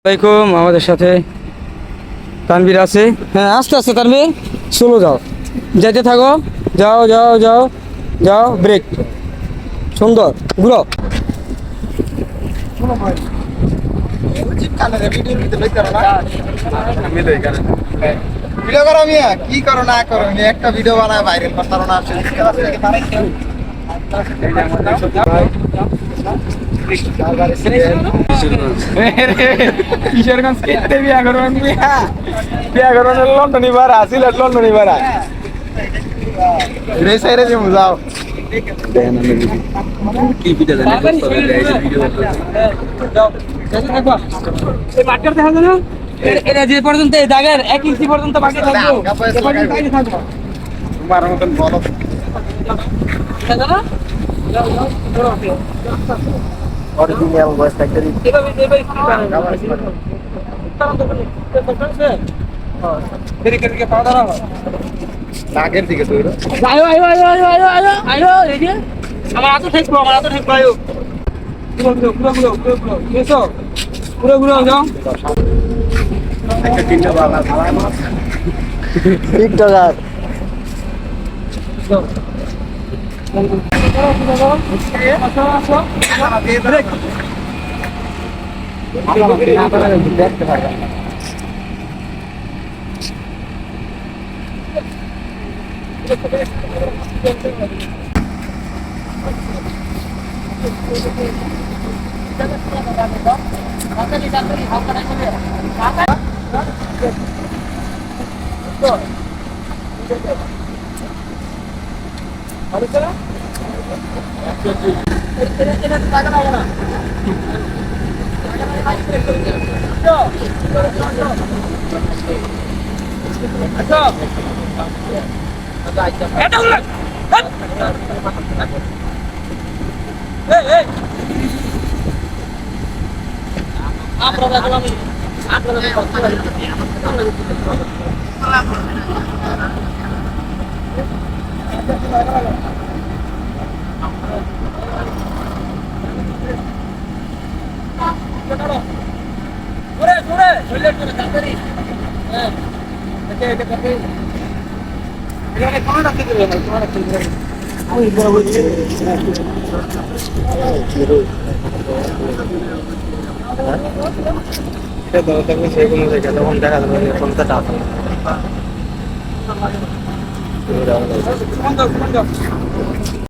আসসালামাইকুম, আমাদের সাথে তানভীর আছে। হ্যাঁ, আস্তে আস্তে তানভীর, স্লো যাও, যেতে থাকো, যাও যাও যাও যাও, ব্রেক, সুন্দর, ঘুরো। ভিডিও করো মিয়া, কি করো না করো মিয়া, একটা ভিডিও বানায় ভাইরাল করতে পারো না। কিশোরগঞ্জ কেটে বিয়া করবেন, বিয়া করবেন লন্ডনী ভাড়া, সিলেট লন্ডনী ভাড়া। এই সাইডে যাবো, যাও। এটা যে পর্যন্ত এই দাগের 1 ইঞ্চি পর্যন্ত বাকি থাকবো, তোমার মতন বলো। Original voice factory. নাগের দিকে দৌড়ো। আমার হাতে ঠেকবো, আমার হাতে ঠেকবো, আয়ো পুরো যাও। একটা তিনটা বালা টিকটকার। সেগুলো দেখে তখন দেখা যাবে কোনটা টাকা।